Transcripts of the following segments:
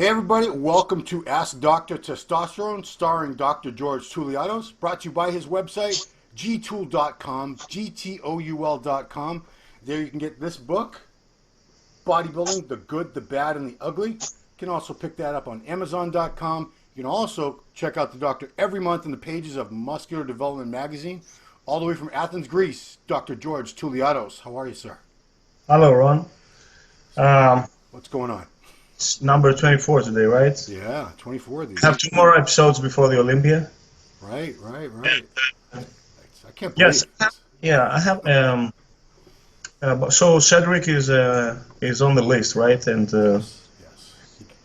everybody, welcome to Ask Dr. Testosterone, starring Dr. George Touliatos, brought to you by his website, gtool.com, gtoul.com. There you can get this book, Bodybuilding, the Good, the Bad, and the Ugly. You can also pick that up on amazon.com. You can also check out the doctor every month in the pages of Muscular Development Magazine. All the way from Athens, Greece, Dr. George Touliatos. How are you, sir? Hello, Ron. What's going on? It's number 24 today, right? Yeah, 24 of these. I have 2 more episodes before the Olympia. Right. I can't believe it. Yeah, I have. So Cedric is on the list, right? And Yes.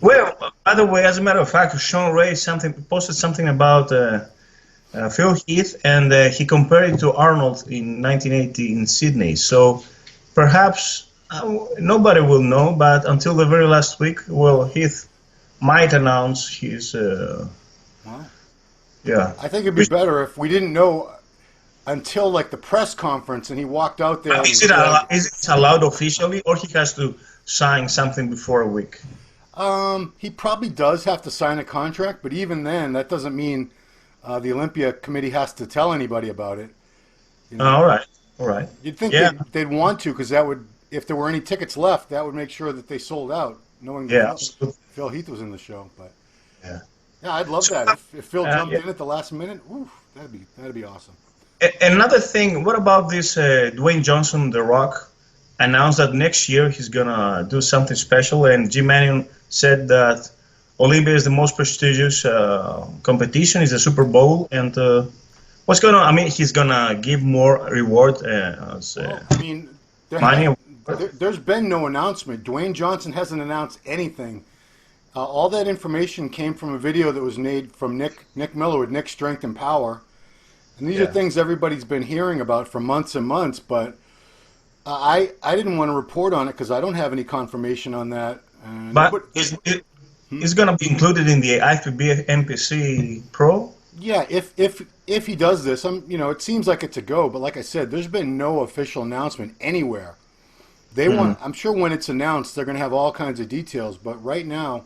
well, by the way, as a matter of fact, Sean Ray posted something about Phil Heath, and he compared it to Arnold in 1980 in Sydney. So perhaps nobody will know, but until the very last week, well, Heath might announce his. Wow. Yeah. I think it'd be better if we didn't know until like the press conference, and he walked out there. Is it allowed officially, or he has to sign something before a week? He probably does have to sign a contract, but even then, that doesn't mean the Olympia committee has to tell anybody about it. You know? All right. You'd think Yeah. they'd want to, because that would, if there were any tickets left, that would make sure that they sold out, knowing Yeah, that absolutely. Phil Heath was in the show. But Yeah. I'd love that if Phil jumped yeah. in at the last minute. Oof, that'd be awesome. Another thing, what about this Dwayne Johnson, The Rock, announced that next year he's gonna do something special, and Jim Mannion said that Olympia is the most prestigious competition, is the Super Bowl, and what's going on? I mean, he's gonna give more reward as money. There's been no announcement. Dwayne Johnson hasn't announced anything. All that information came from a video that was made from Nick Miller with Nick Strength and Power. And these are things everybody's been hearing about for months and months, but I didn't want to report on it because I don't have any confirmation on that. But it's going to be included in the IFBB NPC Pro? Yeah, if he does this, it seems like it's a go, but like I said, there's been no official announcement anywhere. They want, I'm sure when it's announced, they're going to have all kinds of details, but right now,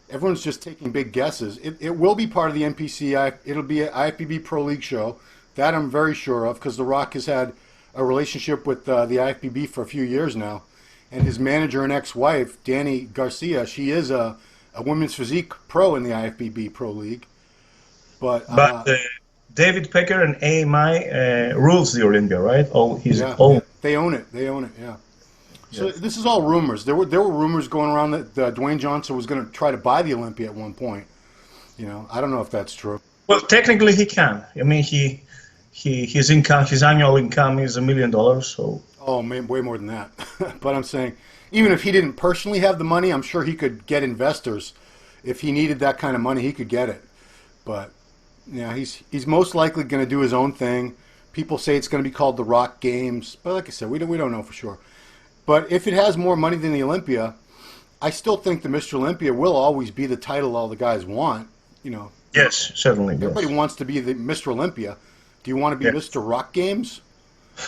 everyone's just taking big guesses. It will be part of the NPC. It'll be an IFBB Pro League show. That I'm very sure of, because The Rock has had a relationship with the IFBB for a few years now. And his manager and ex-wife, Danny Garcia, she is a women's physique pro in the IFBB Pro League. But David Pecker and AMI rules the Olympia, right? They own it, yeah. So this is all rumors. There were rumors going around that Dwayne Johnson was going to try to buy the Olympia at one point. I don't know if that's true. Well, technically he can. I mean, his annual income is $1 million. So. Oh, way more than that. But I'm saying, even if he didn't personally have the money, I'm sure he could get investors. If he needed that kind of money, he could get it. But yeah, he's most likely going to do his own thing. People say it's going to be called the Rock Games, but like I said, we don't know for sure. But if it has more money than the Olympia, I still think the Mr. Olympia will always be the title all the guys want. Yes, certainly. Everybody wants to be the Mr. Olympia. Do you want to be Mr. Rock Games?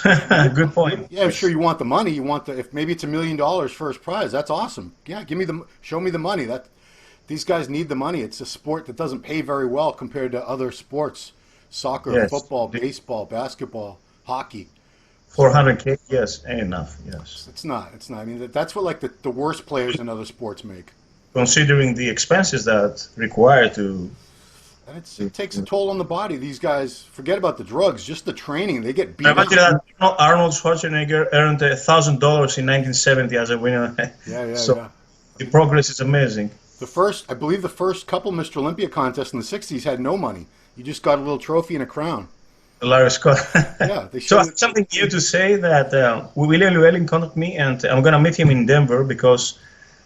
Good point. Yeah, I'm sure you want the money. You want if maybe it's $1 million first prize. That's awesome. Yeah, show me the money. These guys need the money. It's a sport that doesn't pay very well compared to other sports: soccer, football, baseball, basketball, hockey. 400K, yes, ain't enough. Yes, it's not. I mean, that's what the worst players in other sports make. Considering the expenses that require to. And it takes a toll on the body. These guys, forget about the drugs, just the training. They get beat. I imagine that Arnold Schwarzenegger earned $1,000 in 1970 as a winner. Yeah. The progress is amazing. I believe the first couple Mr. Olympia contests in the 60s had no money. You just got a little trophy and a crown. Larry Scott. Yeah. So something new to say that William Llewellyn contacted me, and I'm going to meet him in Denver because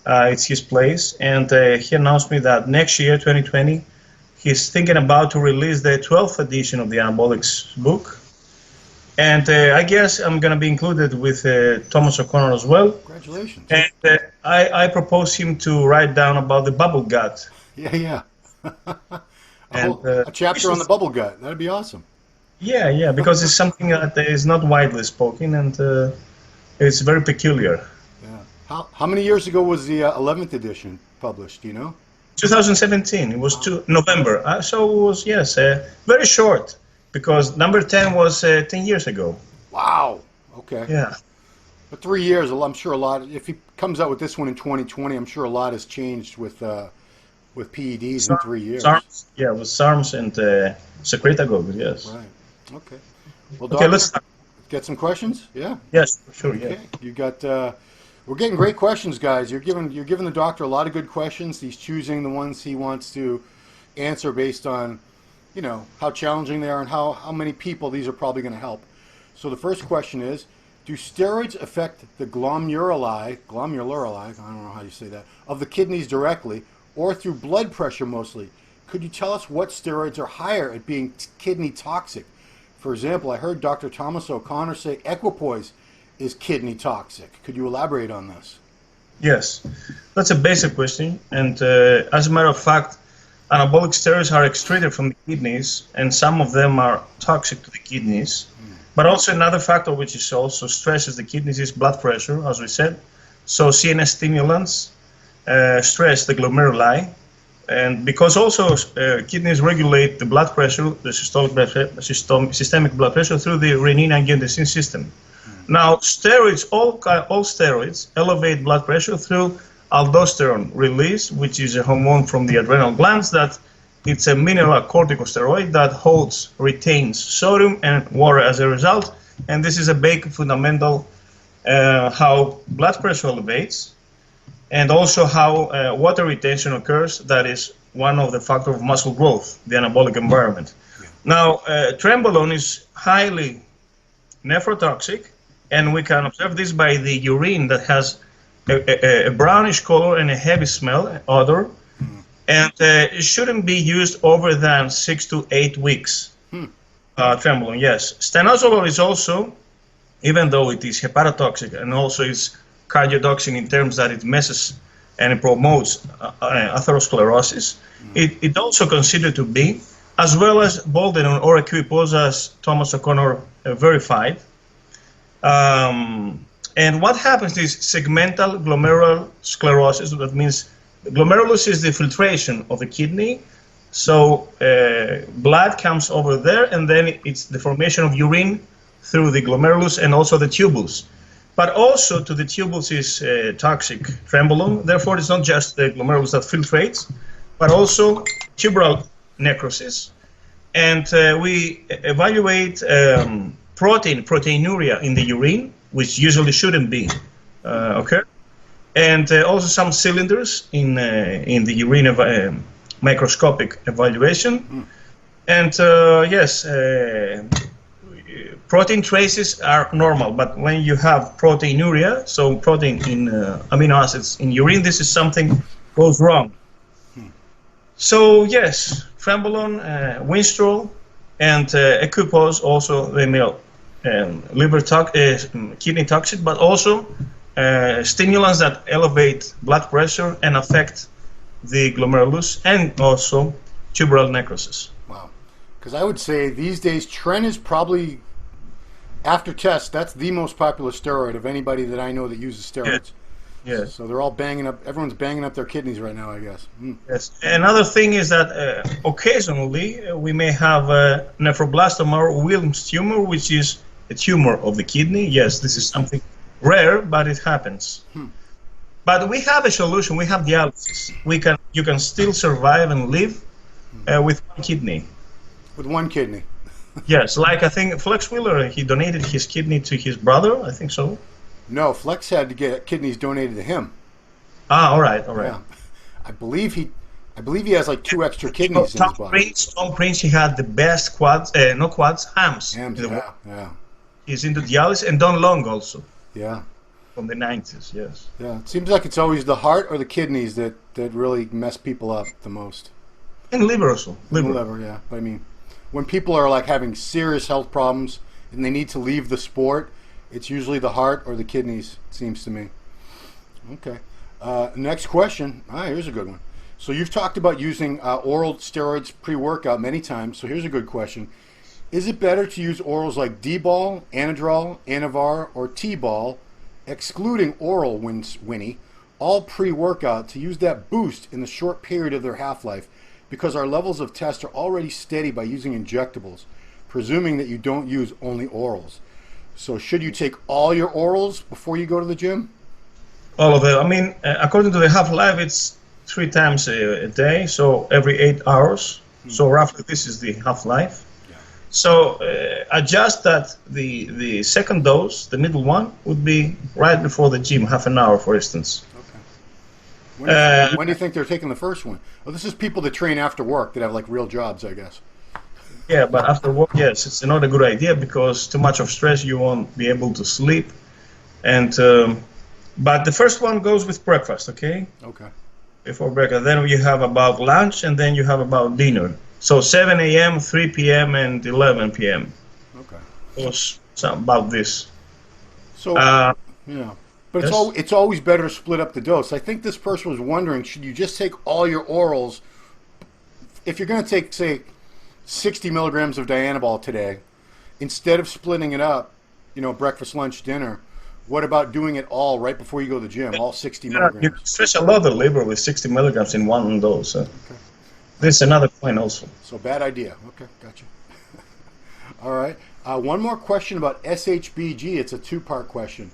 it's his place. And he announced me that next year, 2020, he's thinking about to release the 12th edition of the Anabolics book. And I guess I'm going to be included with Thomas O'Connor as well. Congratulations. And I propose him to write down about the bubble gut. Yeah. A chapter on the bubble gut. That'd be awesome. Yeah, because it's something that is not widely spoken, and it's very peculiar. Yeah. How many years ago was the 11th edition published, do you know? 2017. It was November. So it was, yes, very short, because number 10 was 10 years ago. Wow. Okay. Yeah. But 3 years, I'm sure a lot. If he comes out with this one in 2020, I'm sure a lot has changed with PEDs in 3 years. SARMs, yeah, with SARMs and secretagogues, yes. Right. Okay. Well, Okay, doctor, let's get some questions. Yeah. Yes, for sure. Okay. Yeah. You got. We're getting great questions, guys. You're giving the doctor a lot of good questions. He's choosing the ones he wants to answer based on, how challenging they are and how many people these are probably going to help. So the first question is, do steroids affect the glomeruli, I don't know how you say that, of the kidneys directly or through blood pressure mostly? Could you tell us what steroids are higher at being kidney toxic? For example, I heard Dr. Thomas O'Connor say equipoise is kidney toxic. Could you elaborate on this? Yes, that's a basic question. And as a matter of fact, anabolic steroids are excreted from the kidneys, and some of them are toxic to the kidneys. But also another factor which is also stresses the kidneys is blood pressure, as we said. So CNS stimulants stress the glomeruli, and because also kidneys regulate the blood pressure, the systemic blood pressure through the renin-angiotensin system. Now, steroids, all steroids elevate blood pressure through aldosterone release, which is a hormone from the adrenal glands that it's a mineral corticosteroid that retains sodium and water as a result, and this is a big fundamental how blood pressure elevates, and also how water retention occurs. That is one of the factors of muscle growth, the anabolic environment. Now, trenbolone is highly nephrotoxic, and we can observe this by the urine that has a brownish color and a heavy smell, odor. And it shouldn't be used over than 6 to 8 weeks. Trenbolone, yes. Stanozolol is also, even though it is hepatotoxic and also is cardiotoxic in terms that it messes and it promotes atherosclerosis, it also considered to be, as well as boldenone or equipoise, as Thomas O'Connor verified. And what happens is segmental glomerular sclerosis. That means glomerulus is the filtration of the kidney, so blood comes over there, and then it's the formation of urine through the glomerulus and also the tubules. But also to the tubules is toxic trenbolone. Therefore, it's not just the glomerulus that filtrates, but also tubular necrosis. And we evaluate proteinuria in the urine, which usually shouldn't be occur. And also some cylinders in the urine microscopic evaluation. And yes, protein traces are normal, but when you have proteinuria, so protein in amino acids in urine, this is something goes wrong. So yes, trenbolone, winstrol, and equipoise also they may kidney toxic, but also stimulants that elevate blood pressure and affect the glomerulus and also tubular necrosis. Wow. Because I would say these days Tren is probably, after test, that's the most popular steroid of anybody that I know that uses steroids. Yes. So they're all everyone's banging up their kidneys right now, I guess. Yes. Another thing is that occasionally we may have nephroblastoma or Wilms tumor, which is a tumor of the kidney. Yes, this is something rare, but it happens. But we have a solution. We have dialysis. You can still survive and live with one kidney. With one kidney. Yes, like I think Flex Wheeler, he donated his kidney to his brother. I think so. No, Flex had to get kidneys donated to him. Ah, all right. Yeah. I believe he has like 2 extra kidneys in his body. Tom Prince, he had the best hams. Hams, yeah. He's into dialysis, and Don Long also. Yeah. From the 90s, yes. Yeah, it seems like it's always the heart or the kidneys that really mess people up the most. And liver also. Liver, yeah. But I mean, when people are like having serious health problems and they need to leave the sport, it's usually the heart or the kidneys, it seems to me. Okay. Next question. Here's a good one. So you've talked about using oral steroids pre-workout many times, so here's a good question. Is it better to use orals like D-ball, Anadrol, Anavar, or T-ball, excluding oral Winnie, all pre-workout to use that boost in the short period of their half-life because our levels of test are already steady by using injectables, presuming that you don't use only orals. So should you take all your orals before you go to the gym? All of it. I mean, according to the half-life, it's 3 times a day, so every 8 hours. So roughly this is the half-life. Yeah. So adjust that the second dose, the middle one, would be right before the gym, half an hour, for instance. Okay. When do you think they're taking the first one? Oh, this is people that train after work that have like real jobs, I guess. Yeah, but after work, yes, it's not a good idea because too much of stress, you won't be able to sleep. And but the first one goes with breakfast, okay? Okay. Before breakfast. Then you have about lunch, and then you have about dinner. So 7 a.m., 3 p.m., and 11 p.m. Okay. Was about this. So, yeah. But yes? it's always better to split up the dose. I think this person was wondering, should you just take all your orals? If you're going to take, say, 60 milligrams of Dianabol today, instead of splitting it up, breakfast, lunch, dinner, what about doing it all right before you go to the gym, all 60 milligrams? You stretch a lot the liver with 60 milligrams in one dose. Okay. This is another point also. So bad idea. Okay, gotcha. All right. One more question about SHBG. It's a 2-part question.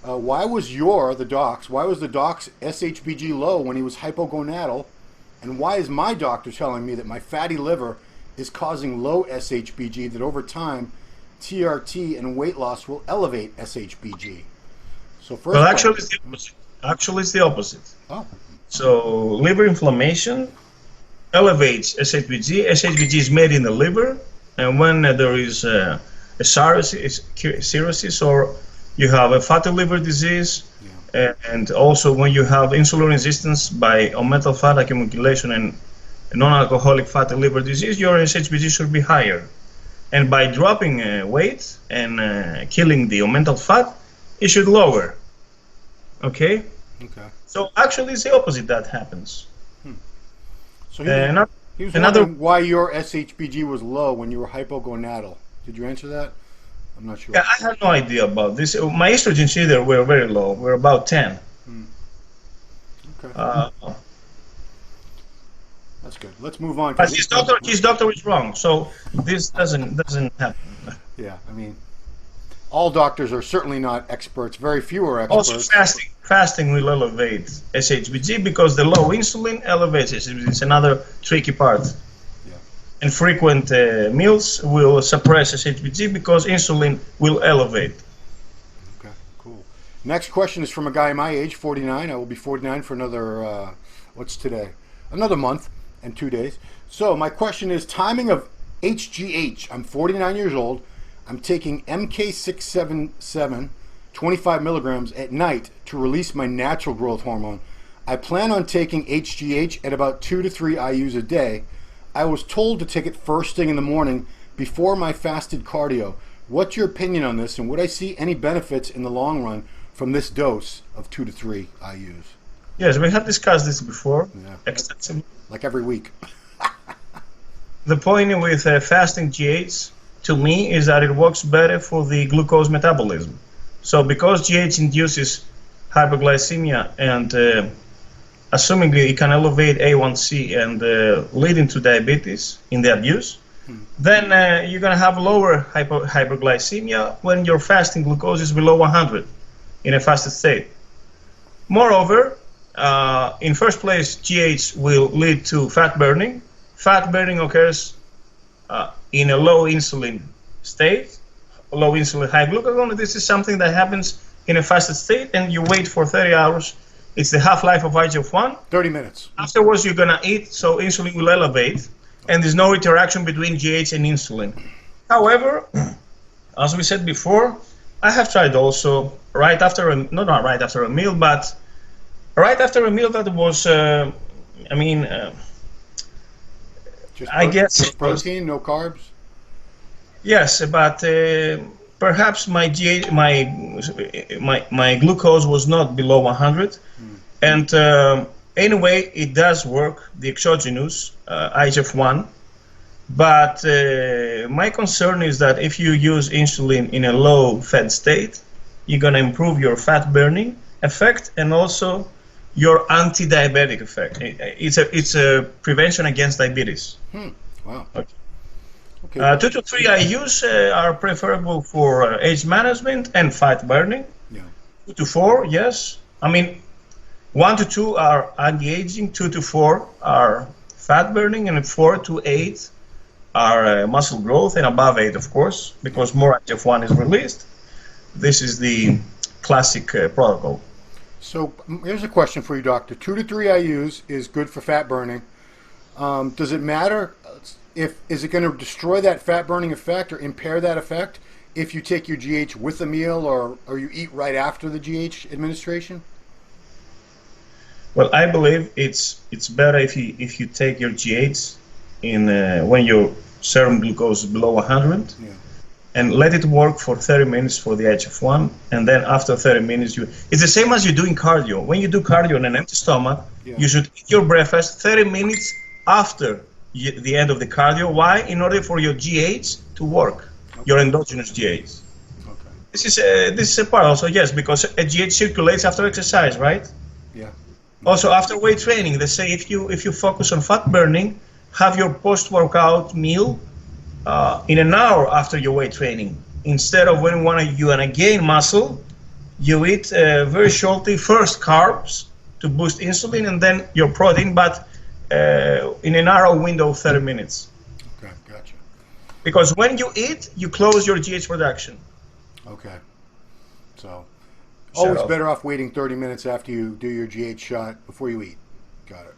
Why was the doc's SHBG low when he was hypogonadal? And why is my doctor telling me that my fatty liver is causing low SHBG, that over time TRT and weight loss will elevate SHBG? So first, well, actually, it's the opposite. Actually, it's the opposite. Oh. So liver inflammation elevates SHBG. SHBG is made in the liver, and when there is a cirrhosis or you have a fatty liver disease, and also when you have insulin resistance by unmetal fat accumulation and non-alcoholic fatty liver disease, your SHBG should be higher. And by dropping weight and killing the unmetal fat, it should lower. Okay? Okay. So actually, it's the opposite that happens. So he was wondering why your SHBG was low when you were hypogonadal. Did you answer that? I'm not sure. Yeah, I have no idea about this. My estrogens either were very low. We're about 10. Okay. That's good. Let's move on. But his doctor is wrong. So this doesn't happen. Yeah, I mean, all doctors are certainly not experts. Very few are experts. Also, fasting will elevate SHBG because the low insulin elevates SHBG. It's another tricky part. Yeah. And frequent meals will suppress SHBG because insulin will elevate. Okay, cool. Next question is from a guy my age, 49. I will be 49 for another, what's today? Another month and 2 days. So my question is timing of HGH. I'm 49 years old. I'm taking MK677, 25 milligrams at night to release my natural growth hormone. I plan on taking HGH at about 2 to 3 IUs a day. I was told to take it first thing in the morning before my fasted cardio. What's your opinion on this, and would I see any benefits in the long run from this dose of 2 to 3 IUs? Yes, we have discussed this before extensively. Like every week. The point with fasting GH, to me, is that it works better for the glucose metabolism. So because GH induces hypoglycemia and assumingly it can elevate A1C and leading to diabetes in the abuse, then you're going to have lower hyperglycemia when your fasting glucose is below 100 in a fasted state. Moreover, in first place, GH will lead to fat burning. Fat burning occurs in a low insulin state, low insulin, high glucagon. This is something that happens in a fasted state, and you wait for 30 hours. It's the half-life of IGF-1. 30 minutes. Afterwards, you're going to eat, so insulin will elevate, and there's no interaction between GH and insulin. However, as we said before, I have tried also right after a meal, but right after a meal that was, Just protein, no carbs? Yes, but perhaps my glucose was not below 100, and anyway, it does work, the exogenous IGF-1. But my concern is that if you use insulin in a low fat state, you're going to improve your fat burning effect, and also your anti-diabetic effect. It's a prevention against diabetes. Wow. Okay. Okay. 2 to 3 IUs are preferable for age management and fat burning. Yeah. 2 to 4, yes. I mean, 1 to 2 are anti-aging, 2 to 4 are fat burning, and 4 to 8 are muscle growth, and above 8, of course, because more IGF-1 is released. This is the classic protocol. So here's a question for you, doctor. 2 to 3 IUs is good for fat burning. Does it matter is it going to destroy that fat burning effect or impair that effect if you take your GH with a meal or you eat right after the GH administration? Well, I believe it's better if you take your GH in when your serum glucose is below 100. Yeah. And let it work for 30 minutes for the IGF-1, and then after 30 minutes, it's the same as you doing cardio. When you do cardio on an empty stomach, you should eat your breakfast 30 minutes after the end of the cardio. Why? In order for your GH to work, your endogenous GH. Okay. This is a part also, yes, because a GH circulates after exercise, right? Yeah. Also after weight training, they say if you focus on fat burning, have your post-workout meal in an hour after your weight training. Instead of when you want to gain muscle, you eat very shortly first carbs to boost insulin and then your protein, but in an hour window of 30 minutes. Okay, gotcha. Because when you eat, you close your GH production. Okay. So always better off waiting 30 minutes after you do your GH shot before you eat. Got it.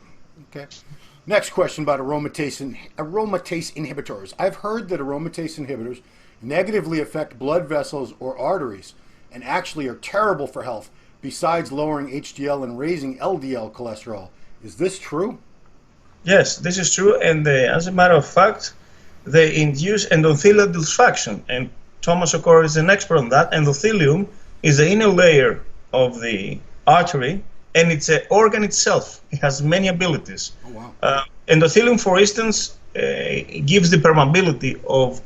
Okay. Next question about aromatase inhibitors. I've heard that aromatase inhibitors negatively affect blood vessels or arteries and actually are terrible for health, besides lowering HDL and raising LDL cholesterol. Is this true? Yes, this is true, and as a matter of fact, they induce endothelial dysfunction, and Thomas Okor is an expert on that. Endothelium is the inner layer of the artery, and it's an organ itself. It has many abilities. Oh, wow. Endothelium, for instance, gives the permeability of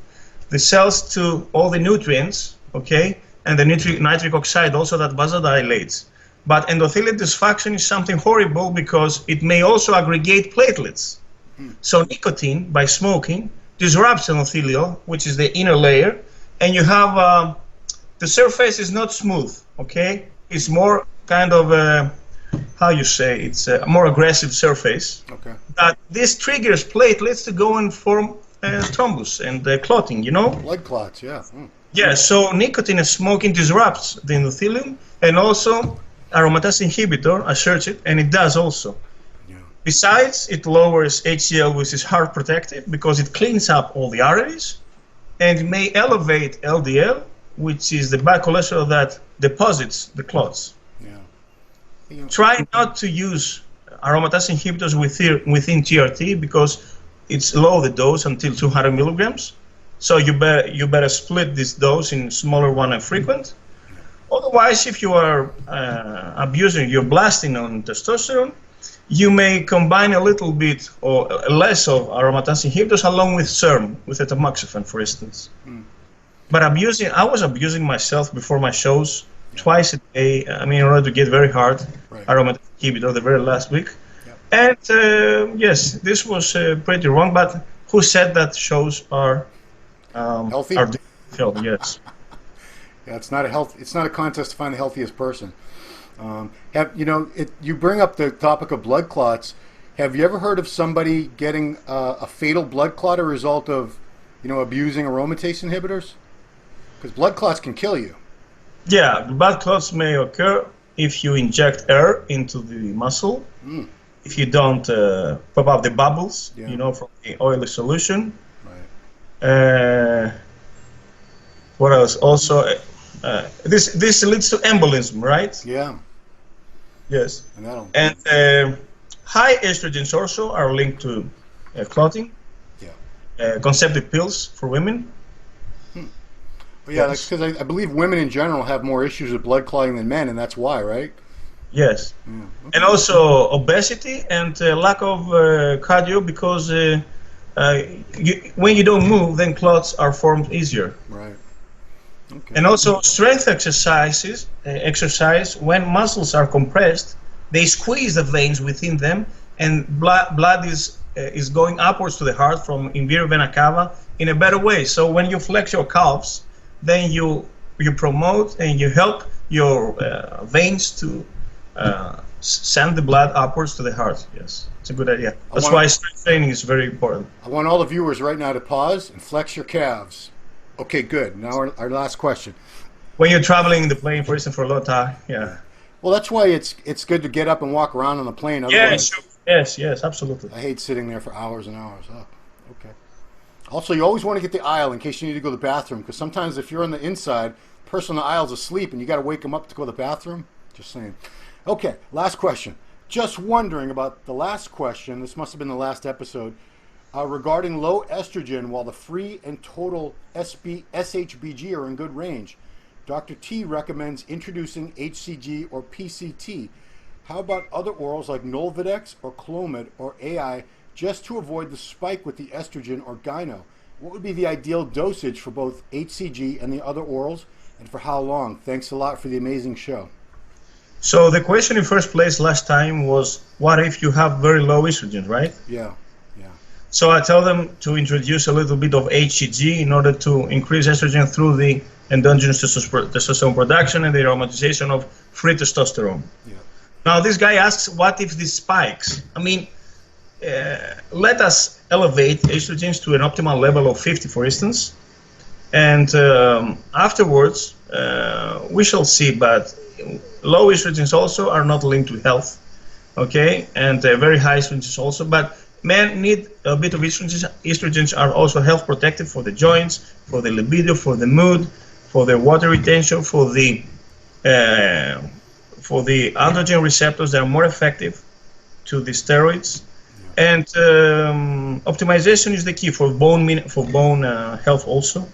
the cells to all the nutrients, okay, and the nitric oxide also that vasodilates. But endothelial dysfunction is something horrible because it may also aggregate platelets. So nicotine, by smoking, disrupts endothelial, which is the inner layer, and you have the surface is not smooth, okay? It's more kind of how you say, it's a more aggressive surface. Okay. That this triggers platelets to go and form thrombus and clotting, you know? Blood clots, yeah. Yeah, so nicotine and smoking disrupts the endothelium, and also aromatase inhibitor, I searched it, and it does also. Yeah. Besides, it lowers HDL, which is heart protective, because it cleans up all the arteries, and it may elevate LDL, which is the bad cholesterol that deposits the clots. Yeah. Try not to use aromatase inhibitors within TRT because it's low the dose until 200 milligrams. So you better split this dose in smaller one and frequent. Otherwise, if you are you're blasting on testosterone, you may combine a little bit or less of aromatase inhibitors along with SERM, with etamoxifen, for instance. But I was abusing myself before my shows twice a day. I mean, in order to get very hard aromatase inhibitor the very last week. And yes, this was pretty wrong. But who said that shows are healthy? Healthy, yes. Yeah, it's not a contest to find the healthiest person. You bring up the topic of blood clots. Have you ever heard of somebody getting a fatal blood clot as a result of, abusing aromatase inhibitors? Because blood clots can kill you. Yeah, blood clots may occur if you inject air into the muscle. If you don't pop up the bubbles, from the oily solution. Right. What else? Also, this leads to embolism, right? Yeah. Yes. And high estrogens also are linked to clotting. Yeah. Conceptive pills for women. Well, yeah, that's because I believe women in general have more issues with blood clotting than men, and that's why, right? Yes. Yeah. Okay. And also obesity and lack of cardio, because when you don't move, then clots are formed easier. Right. Okay. And also strength exercise when muscles are compressed, they squeeze the veins within them, and blood is going upwards to the heart from inferior vena cava in a better way. So when you flex your calves, then you promote and you help your veins to send the blood upwards to the heart. Yes, it's a good idea. That's why strength training is very important. I want all the viewers right now to pause and flex your calves. Okay, good. Now our last question. When you're traveling in the plane, for instance, for a long time, yeah. Well, that's why it's good to get up and walk around on the plane. Yes, yes, absolutely. I hate sitting there for hours and hours. Oh, okay. Also, you always want to get the aisle in case you need to go to the bathroom, because sometimes if you're on the inside, the person on the aisle's asleep and you got to wake them up to go to the bathroom. Just saying. Okay, last question. Just wondering about the last question. This must have been the last episode. Regarding low estrogen while the free and total SHBG are in good range. Dr. T recommends introducing HCG or PCT. How about other orals like Nolvadex or Clomid or AI just to avoid the spike with the estrogen or gyno? What would be the ideal dosage for both HCG and the other orals, and for how long? Thanks a lot for the amazing show. So the question in first place last time was, what if you have very low estrogen, right? Yeah. So I tell them to introduce a little bit of HCG in order to increase estrogen through the endogenous testosterone production and the aromatization of free testosterone. Yeah. Now this guy asks, what if this spikes? I mean, let us elevate estrogens to an optimal level of 50, for instance, and afterwards we shall see. But low estrogens also are not linked to health, okay, and very high estrogens also. But men need a bit of estrogens. Estrogens are also health protective for the joints, for the libido, for the mood, for the water retention, for the androgen receptors that are more effective to the steroids. And optimization is the key for bone health also.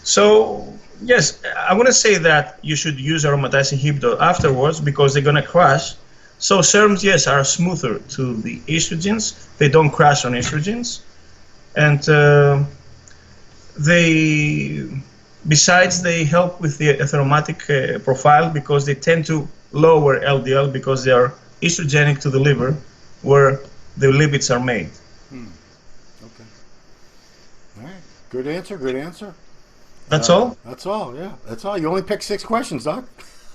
So yes, I want to say that you should use aromatase inhibitor afterwards because they're going to crash. So serums, yes, are smoother to the estrogens. They don't crash on estrogens, and besides they help with the aromatic profile because they tend to lower LDL because they are estrogenic to the liver, where the lipids are made. Okay. All right. Good answer. Good answer. That's all. That's all. Yeah. That's all. You only picked 6 questions, Doc.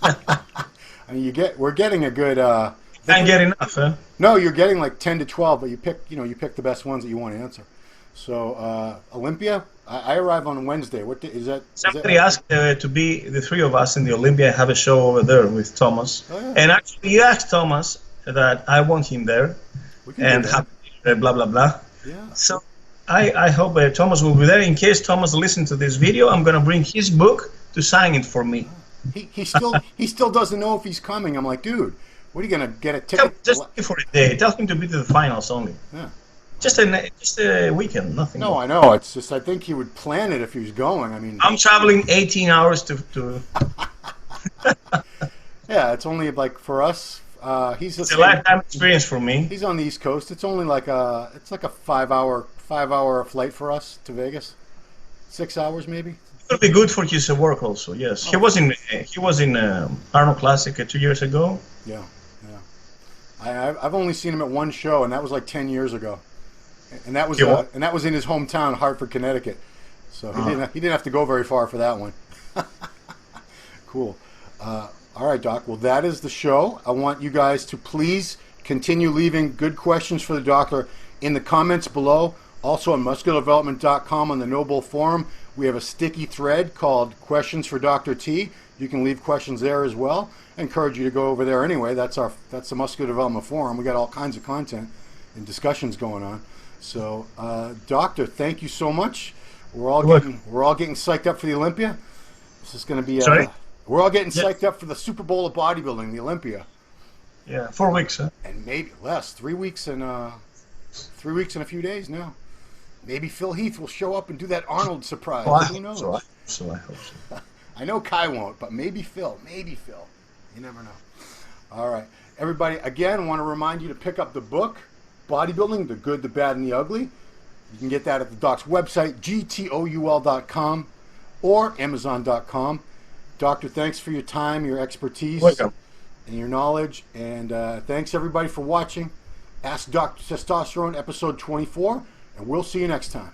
I mean, we're getting a good. Can't get enough, huh? No, you're getting like 10 to 12, but you pick the best ones that you want to answer. So Olympia, I arrive on Wednesday. What day, is that? Somebody asked to be the 3 of us in the Olympia. Have a show over there with Thomas. Oh, yeah. And actually, you asked Thomas that I want him there, and have blah blah blah. Yeah. So I hope Thomas will be there. In case Thomas listens to this video, I'm gonna bring his book to sign it for me. He still doesn't know if he's coming. I'm like, dude, what are you gonna get a ticket? Just for a day. Tell him to be to the finals only. Yeah. Just a weekend, nothing. No, more. I know. It's just I think he would plan it if he was going. I mean, I'm traveling 18 hours to. Yeah, it's only like for us. It's a lifetime experience for me. He's on the East Coast. It's only like a 5-hour flight for us to Vegas. 6 hours maybe. It would be good for his work also. Yes, he was in Arnold Classic 2 years ago. Yeah. I've only seen him at one show, and that was like 10 years ago. And that was in his hometown, Hartford, Connecticut. So he didn't have to go very far for that one. Cool. All right, Doc. Well, that is the show. I want you guys to please continue leaving good questions for the doctor in the comments below. Also on musculardevelopment.com on the Noble Forum, we have a sticky thread called Questions for Dr. T. You can leave questions there as well. I encourage you to go over there anyway. That's the Muscular Development Forum. We got all kinds of content and discussions going on. So, Doctor, thank you so much. We're all getting psyched up for the Olympia. This is going to be. We're all getting psyched up for the Super Bowl of bodybuilding, the Olympia. Yeah, 4 weeks, huh? And maybe less. 3 weeks and 3 weeks and a few days now. Maybe Phil Heath will show up and do that Arnold surprise. Who knows? So I hope so. I know Kai won't, but maybe Phil. Maybe Phil. You never know. All right. Everybody, again, I want to remind you to pick up the book, Bodybuilding, The Good, the Bad, and the Ugly. You can get that at the doc's website, gtoul.com or amazon.com. Doctor, thanks for your time, your expertise. Welcome. and your knowledge. And thanks everybody for watching. Ask Dr. Testosterone episode 24, and we'll see you next time.